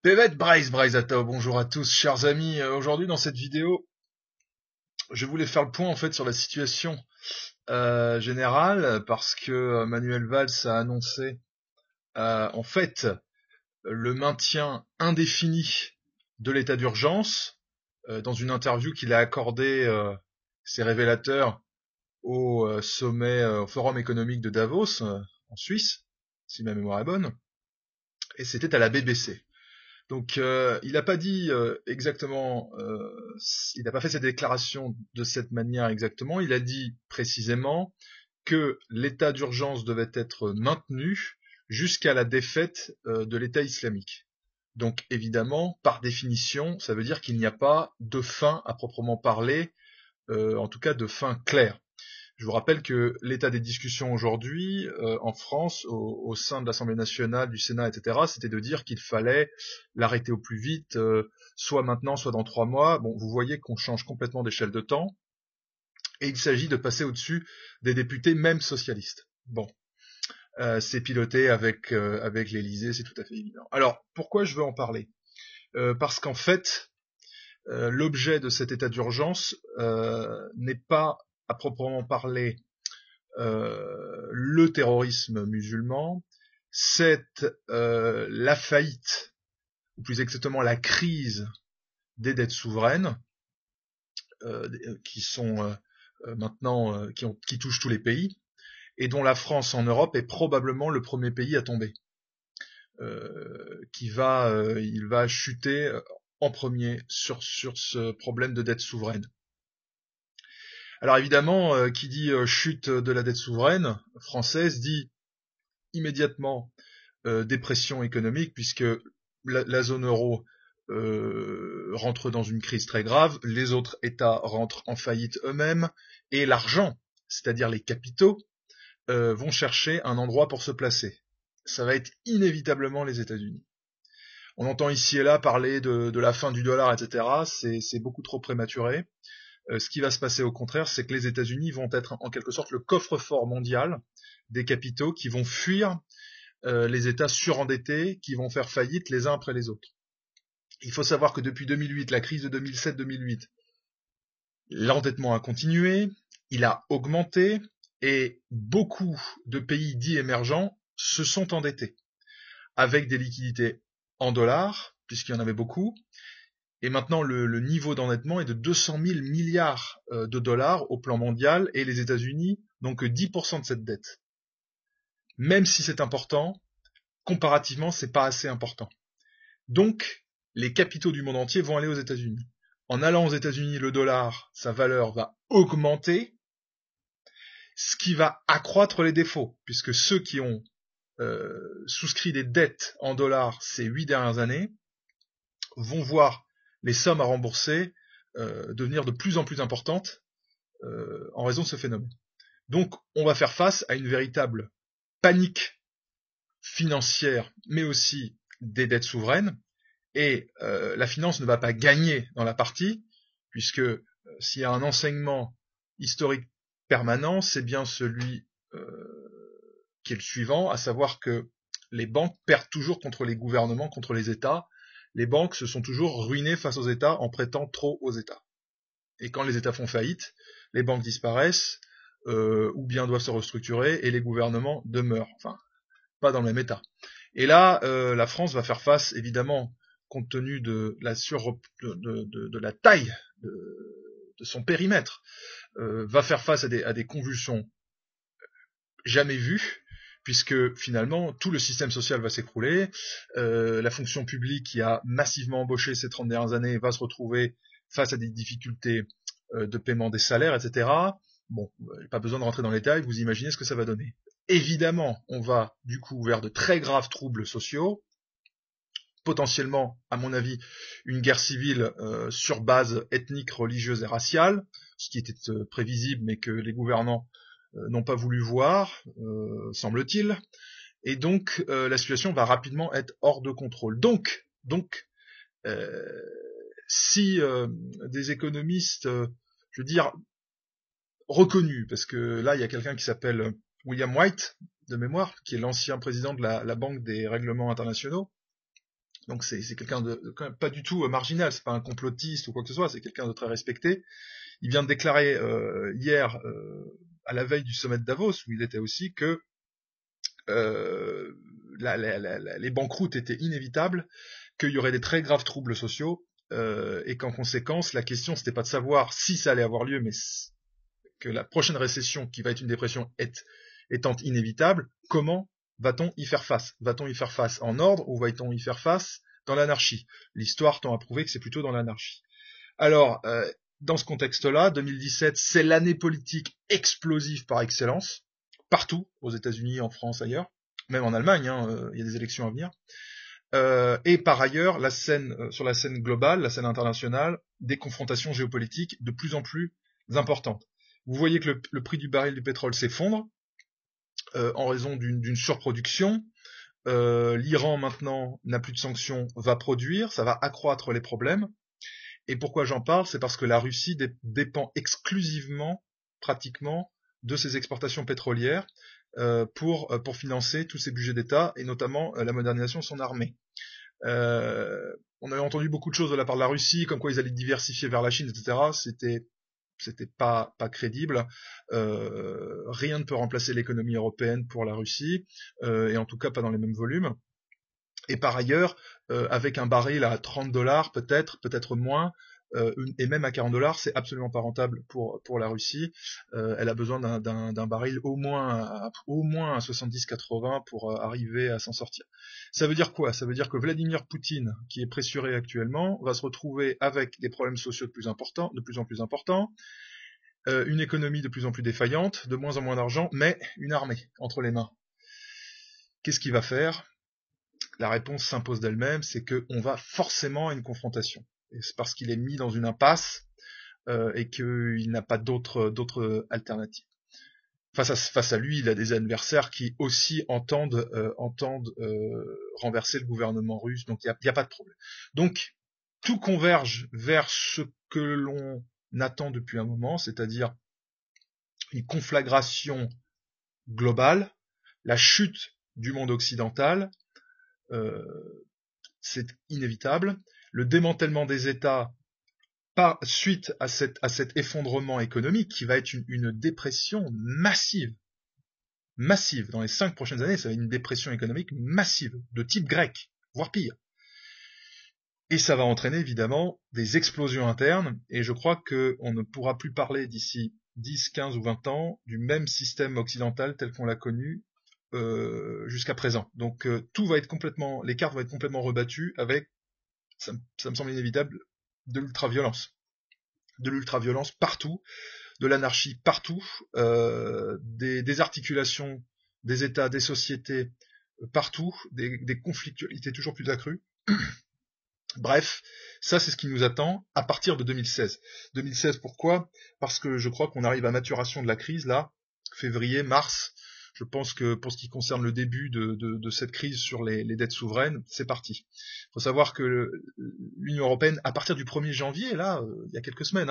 Pevet Braisato, bonjour à tous, chers amis. Aujourd'hui, dans cette vidéo, je voulais faire le point en fait sur la situation générale parce que Manuel Valls a annoncé en fait le maintien indéfini de l'état d'urgence dans une interview qu'il a accordée, c'est révélateur, au sommet, au Forum économique de Davos en Suisse, si ma mémoire est bonne, et c'était à la BBC. Donc il n'a pas dit exactement, il n'a pas fait cette déclaration de cette manière exactement, il a dit précisément que l'état d'urgence devait être maintenu jusqu'à la défaite de l'État islamique. Donc évidemment, par définition, ça veut dire qu'il n'y a pas de fin à proprement parler, en tout cas de fin claire. Je vous rappelle que l'état des discussions aujourd'hui en France, au sein de l'Assemblée nationale, du Sénat, etc., c'était de dire qu'il fallait l'arrêter au plus vite, soit maintenant, soit dans 3 mois. Bon, vous voyez qu'on change complètement d'échelle de temps, et il s'agit de passer au-dessus des députés, même socialistes. Bon, c'est piloté avec l'Élysée, c'est tout à fait évident. Alors, pourquoi je veux en parler parce qu'en fait, l'objet de cet état d'urgence n'est pas à proprement parler le terrorisme musulman, c'est la faillite, ou plus exactement la crise des dettes souveraines qui sont maintenant qui touchent tous les pays et dont la France en Europe est probablement le premier pays à tomber, il va chuter en premier sur ce problème de dette souveraine. Alors évidemment, qui dit chute de la dette souveraine française dit immédiatement dépression économique, puisque la zone euro rentre dans une crise très grave, les autres États rentrent en faillite eux-mêmes, et l'argent, c'est-à-dire les capitaux, vont chercher un endroit pour se placer. Ça va être inévitablement les États-Unis. On entend ici et là parler de la fin du dollar, etc. C'est beaucoup trop prématuré. Ce qui va se passer au contraire, c'est que les États-Unis vont être en quelque sorte le coffre-fort mondial des capitaux qui vont fuir les États surendettés qui vont faire faillite les uns après les autres. Il faut savoir que depuis 2008, la crise de 2007-2008, l'endettement a continué, il a augmenté et beaucoup de pays dits émergents se sont endettés avec des liquidités en dollars, puisqu'il y en avait beaucoup. Et maintenant, le niveau d'endettement est de 200 000 milliards de dollars au plan mondial, et les États-Unis n'ont que 10% de cette dette. Même si c'est important, comparativement, c'est pas assez important. Donc, les capitaux du monde entier vont aller aux États-Unis. En allant aux États-Unis, le dollar, sa valeur va augmenter, ce qui va accroître les défauts, puisque ceux qui ont souscrit des dettes en dollars ces 8 dernières années vont voir les sommes à rembourser devenir de plus en plus importantes en raison de ce phénomène. Donc, on va faire face à une véritable panique financière, mais aussi des dettes souveraines, et la finance ne va pas gagner dans la partie, puisque s'il y a un enseignement historique permanent, c'est bien celui qui est le suivant, à savoir que les banques perdent toujours contre les gouvernements, contre les États. Les banques se sont toujours ruinées face aux États en prêtant trop aux États. Et quand les États font faillite, les banques disparaissent, ou bien doivent se restructurer, et les gouvernements demeurent. Enfin, pas dans le même état. Et là, la France va faire face, évidemment, compte tenu de la taille de son périmètre, va faire face à des convulsions jamais vues, puisque finalement tout le système social va s'écrouler, la fonction publique qui a massivement embauché ces 30 dernières années va se retrouver face à des difficultés de paiement des salaires, etc. Bon, pas besoin de rentrer dans les détails, vous imaginez ce que ça va donner. Évidemment, on va du coup vers de très graves troubles sociaux, potentiellement, à mon avis, une guerre civile sur base ethnique, religieuse et raciale, ce qui était prévisible mais que les gouvernants n'ont pas voulu voir, semble-t-il, et donc la situation va rapidement être hors de contrôle. Donc si des économistes, je veux dire, reconnus, parce que là il y a quelqu'un qui s'appelle William White, de mémoire, qui est l'ancien président de la Banque des règlements internationaux, Donc c'est quelqu'un de quand même pas du tout marginal, c'est pas un complotiste ou quoi que ce soit, c'est quelqu'un de très respecté. Il vient de déclarer hier, à la veille du sommet de Davos, où il était aussi, que les banqueroutes étaient inévitables, qu'il y aurait des très graves troubles sociaux, et qu'en conséquence, la question c'était pas de savoir si ça allait avoir lieu, mais que la prochaine récession, qui va être une dépression, étant inévitable, comment va-t-on y faire face? Va-t-on y faire face en ordre ou va-t-on y faire face dans l'anarchie? L'histoire tend à prouver que c'est plutôt dans l'anarchie. Alors, dans ce contexte-là, 2017, c'est l'année politique explosive par excellence, partout, aux États-Unis, en France, ailleurs, même en Allemagne, il y a des élections à venir. Et par ailleurs, sur la scène globale, la scène internationale, des confrontations géopolitiques de plus en plus importantes. Vous voyez que le prix du baril du pétrole s'effondre en raison d'une surproduction. L'Iran maintenant n'a plus de sanctions, va produire, ça va accroître les problèmes. Et pourquoi j'en parle? C'est parce que la Russie dépend exclusivement, pratiquement, de ses exportations pétrolières pour financer tous ses budgets d'État et notamment la modernisation de son armée. On avait entendu beaucoup de choses de la part de la Russie, comme quoi ils allaient diversifier vers la Chine, etc. C'était pas crédible. Rien ne peut remplacer l'économie européenne pour la Russie, et en tout cas pas dans les mêmes volumes. Et par ailleurs, avec un baril à $30, peut-être moins, et même à $40, c'est absolument pas rentable pour la Russie. Elle a besoin d'un baril au moins à 70-80 pour arriver à s'en sortir. Ça veut dire quoi? Ça veut dire que Vladimir Poutine, qui est pressuré actuellement, va se retrouver avec des problèmes sociaux de plus en plus importants, une économie de plus en plus défaillante, de moins en moins d'argent, mais une armée entre les mains. Qu'est-ce qu'il va faire? La réponse s'impose d'elle-même, c'est qu'on va forcément à une confrontation. Et c'est parce qu'il est mis dans une impasse et qu'il n'a pas d'autres alternatives. Face à lui, il a des adversaires qui aussi entendent renverser le gouvernement russe, donc il n'y a pas de problème. Donc tout converge vers ce que l'on attend depuis un moment, c'est-à-dire une conflagration globale, la chute du monde occidental, c'est inévitable. Le démantèlement des États suite à cet effondrement économique qui va être une dépression massive. Dans les 5 prochaines années, ça va être une dépression économique massive, de type grec, voire pire. Et ça va entraîner évidemment des explosions internes, et je crois qu'on ne pourra plus parler d'ici 10, 15 ou 20 ans du même système occidental tel qu'on l'a connu jusqu'à présent. Donc les cartes vont être complètement rebattues avec, ça me semble inévitable, de l'ultra-violence. De l'ultra-violence partout, de l'anarchie partout, des articulations des États, des sociétés partout, des conflictualités toujours plus accrues. Bref, ça c'est ce qui nous attend à partir de 2016. 2016 pourquoi? Parce que je crois qu'on arrive à maturation de la crise là, février, mars. Je pense que pour ce qui concerne le début de cette crise sur les dettes souveraines, c'est parti. Il faut savoir que l'Union européenne, à partir du 1er janvier, là, il y a quelques semaines,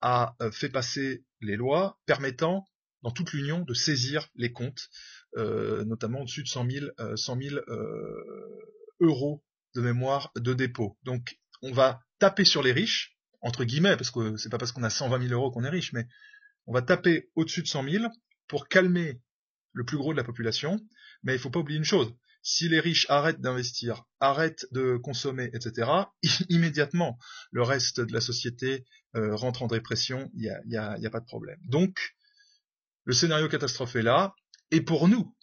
a fait passer les lois permettant, dans toute l'Union, de saisir les comptes, notamment au-dessus de 100 000 euros de mémoire de dépôt. Donc, on va taper sur les riches, entre guillemets, parce que c'est pas parce qu'on a 120 000 euros qu'on est riche, mais on va taper au-dessus de 100 000 pour calmer le plus gros de la population, mais il faut pas oublier une chose, si les riches arrêtent d'investir, arrêtent de consommer, etc., immédiatement, le reste de la société rentre en dépression, il y a pas de problème. Donc, le scénario catastrophe est là, et pour nous,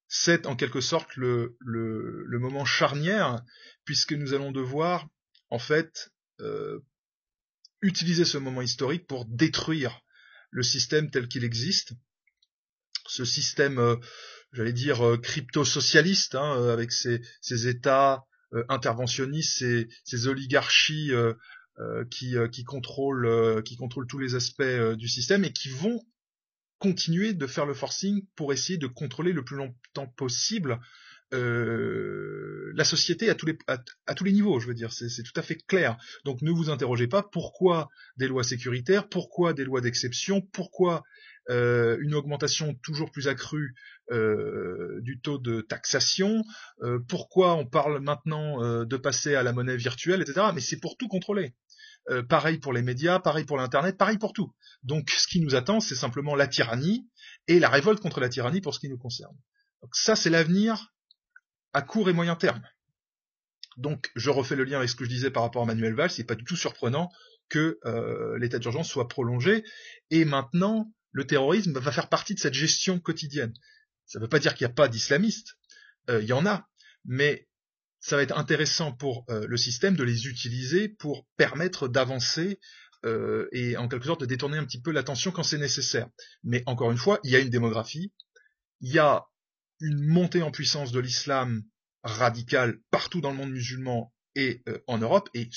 c'est en quelque sorte le moment charnière, puisque nous allons devoir, en fait, utiliser ce moment historique pour détruire le système tel qu'il existe, ce système, j'allais dire, crypto-socialiste, avec ces États interventionnistes, ces oligarchies qui contrôlent tous les aspects du système et qui vont continuer de faire le forcing pour essayer de contrôler le plus longtemps possible la société à tous les niveaux, je veux dire, c'est tout à fait clair. Donc ne vous interrogez pas pourquoi des lois sécuritaires, pourquoi des lois d'exception, pourquoi une augmentation toujours plus accrue du taux de taxation, pourquoi on parle maintenant de passer à la monnaie virtuelle, etc. Mais c'est pour tout contrôler. Pareil pour les médias, pareil pour l'internet, pareil pour tout. Donc ce qui nous attend, c'est simplement la tyrannie et la révolte contre la tyrannie pour ce qui nous concerne. Donc ça, c'est l'avenir à court et moyen terme. Donc je refais le lien avec ce que je disais par rapport à Manuel Valls, c'est pas du tout surprenant que l'état d'urgence soit prolongé, et maintenant le terrorisme va faire partie de cette gestion quotidienne. Ça ne veut pas dire qu'il n'y a pas d'islamistes, il y en a, mais ça va être intéressant pour le système de les utiliser pour permettre d'avancer et en quelque sorte de détourner un petit peu l'attention quand c'est nécessaire. Mais encore une fois, il y a une démographie, il y a une montée en puissance de l'islam radical partout dans le monde musulman et en Europe, et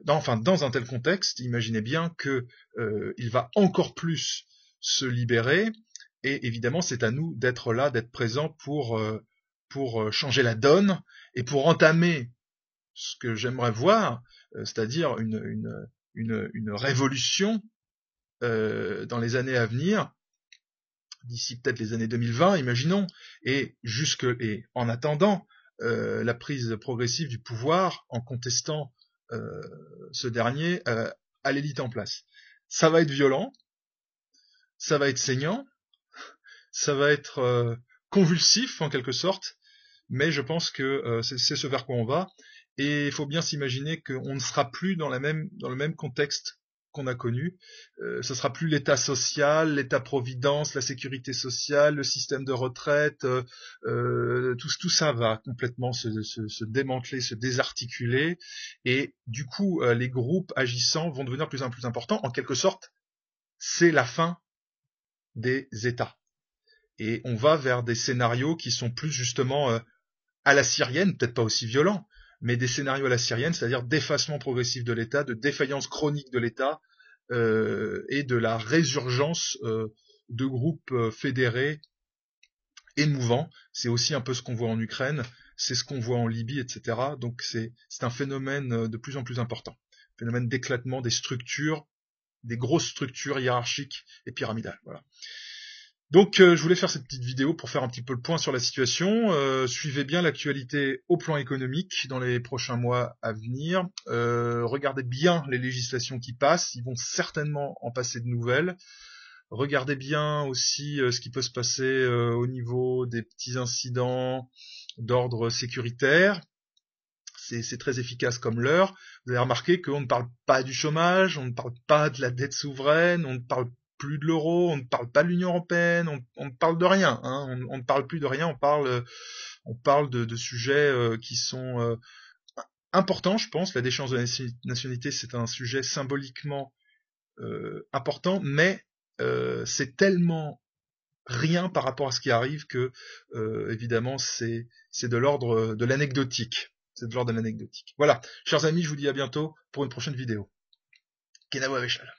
dans un tel contexte, imaginez bien que il va encore plus se libérer, et évidemment c'est à nous d'être là, d'être présents pour changer la donne et pour entamer ce que j'aimerais voir, c'est-à-dire une révolution dans les années à venir, d'ici peut-être les années 2020, imaginons, et en attendant la prise progressive du pouvoir, en contestant ce dernier à l'élite en place. Ça va être violent, ça va être saignant, ça va être convulsif en quelque sorte, mais je pense que c'est ce vers quoi on va, et il faut bien s'imaginer qu'on ne sera plus dans le même contexte qu'on a connu. Ce sera plus l'état social, l'état-providence, la sécurité sociale, le système de retraite, tout ça va complètement se démanteler, se désarticuler, et du coup les groupes agissants vont devenir de plus en plus importants. En quelque sorte, c'est la fin des États. Et on va vers des scénarios qui sont plus justement à la syrienne, peut-être pas aussi violents, mais des scénarios à la syrienne, c'est-à-dire d'effacement progressif de l'État, de défaillance chronique de l'État, et de la résurgence de groupes fédérés et mouvants. C'est aussi un peu ce qu'on voit en Ukraine, c'est ce qu'on voit en Libye, etc. Donc c'est un phénomène de plus en plus important, phénomène d'éclatement des structures, des grosses structures hiérarchiques et pyramidales. Voilà. Donc je voulais faire cette petite vidéo pour faire un petit peu le point sur la situation. Suivez bien l'actualité au plan économique dans les prochains mois à venir. Regardez bien les législations qui passent, ils vont certainement en passer de nouvelles. Regardez bien aussi ce qui peut se passer au niveau des petits incidents d'ordre sécuritaire. C'est très efficace comme leurre. Vous avez remarqué qu'on ne parle pas du chômage, on ne parle pas de la dette souveraine, on ne parle plus de l'euro, on ne parle pas de l'Union européenne, on ne parle de rien, hein, on ne parle plus de rien, on parle de sujets qui sont importants, je pense. La déchéance de la nationalité, c'est un sujet symboliquement important, mais c'est tellement rien par rapport à ce qui arrive que, évidemment, c'est de l'ordre de l'anecdotique. C'est de l'ordre de l'anecdotique. Voilà, chers amis, je vous dis à bientôt pour une prochaine vidéo. Kenavo Aveshal.